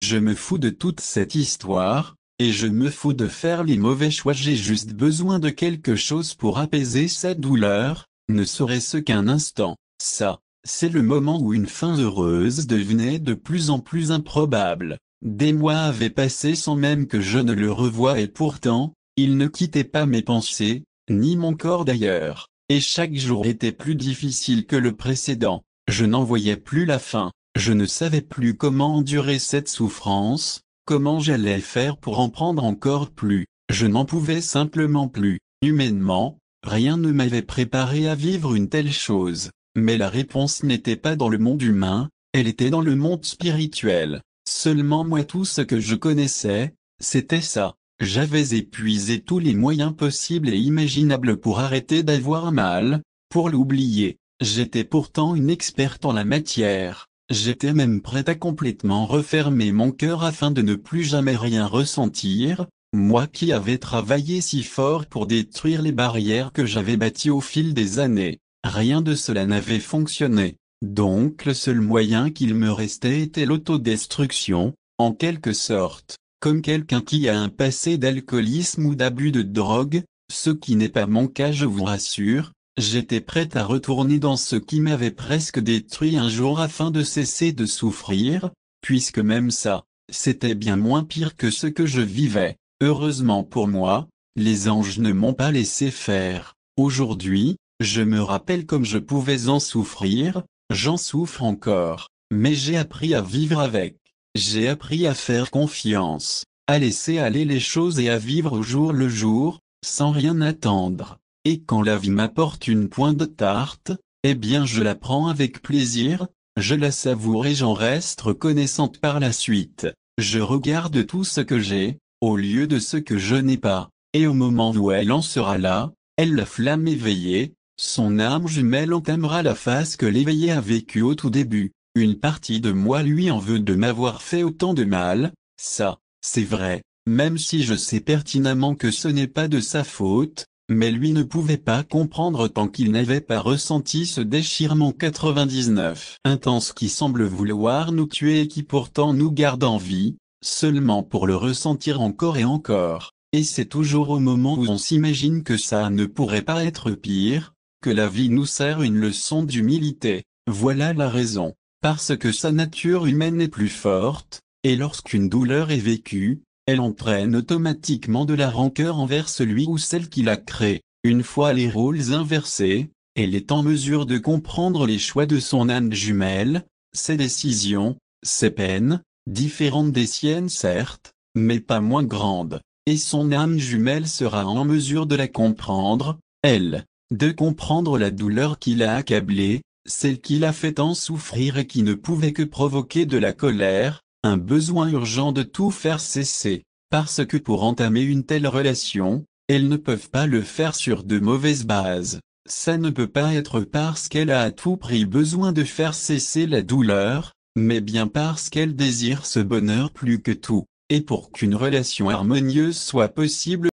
Je me fous de toute cette histoire, et je me fous de faire les mauvais choix. J'ai juste besoin de quelque chose pour apaiser cette douleur, ne serait-ce qu'un instant. Ça, c'est le moment où une fin heureuse devenait de plus en plus improbable. Des mois avaient passé sans même que je ne le revoie et pourtant, il ne quittait pas mes pensées, ni mon corps d'ailleurs, et chaque jour était plus difficile que le précédent. Je n'en voyais plus la fin, je ne savais plus comment endurer cette souffrance, comment j'allais faire pour en prendre encore plus, je n'en pouvais simplement plus. Humainement, rien ne m'avait préparé à vivre une telle chose, mais la réponse n'était pas dans le monde humain, elle était dans le monde spirituel. Seulement moi tout ce que je connaissais, c'était ça. J'avais épuisé tous les moyens possibles et imaginables pour arrêter d'avoir mal, pour l'oublier. J'étais pourtant une experte en la matière. J'étais même prête à complètement refermer mon cœur afin de ne plus jamais rien ressentir, moi qui avais travaillé si fort pour détruire les barrières que j'avais bâties au fil des années. Rien de cela n'avait fonctionné. Donc le seul moyen qu'il me restait était l'autodestruction, en quelque sorte, comme quelqu'un qui a un passé d'alcoolisme ou d'abus de drogue, ce qui n'est pas mon cas je vous rassure, j'étais prête à retourner dans ce qui m'avait presque détruit un jour afin de cesser de souffrir, puisque même ça, c'était bien moins pire que ce que je vivais. Heureusement pour moi, les anges ne m'ont pas laissé faire. Aujourd'hui, je me rappelle comme je pouvais en souffrir. J'en souffre encore, mais j'ai appris à vivre avec. J'ai appris à faire confiance, à laisser aller les choses et à vivre au jour le jour, sans rien attendre. Et quand la vie m'apporte une pointe de tarte, eh bien je la prends avec plaisir, je la savoure et j'en reste reconnaissante par la suite. Je regarde tout ce que j'ai, au lieu de ce que je n'ai pas, et au moment où elle en sera là, elle la flamme éveillée, son âme jumelle entamera la phase que l'éveillé a vécue au tout début. Une partie de moi lui en veut de m'avoir fait autant de mal, ça, c'est vrai, même si je sais pertinemment que ce n'est pas de sa faute, mais lui ne pouvait pas comprendre tant qu'il n'avait pas ressenti ce déchirement 99 intense qui semble vouloir nous tuer et qui pourtant nous garde en vie, seulement pour le ressentir encore et encore. Et c'est toujours au moment où on s'imagine que ça ne pourrait pas être pire, que la vie nous sert une leçon d'humilité. Voilà la raison. Parce que sa nature humaine est plus forte, et lorsqu'une douleur est vécue, elle entraîne automatiquement de la rancœur envers celui ou celle qui l'a créée. Une fois les rôles inversés, elle est en mesure de comprendre les choix de son âme jumelle, ses décisions, ses peines, différentes des siennes certes, mais pas moins grandes, et son âme jumelle sera en mesure de la comprendre, elle, de comprendre la douleur qui l'a accablée, celle qui l'a fait tant souffrir et qui ne pouvait que provoquer de la colère, un besoin urgent de tout faire cesser, parce que pour entamer une telle relation, elles ne peuvent pas le faire sur de mauvaises bases. Ça ne peut pas être parce qu'elle a à tout prix besoin de faire cesser la douleur, mais bien parce qu'elle désire ce bonheur plus que tout, et pour qu'une relation harmonieuse soit possible,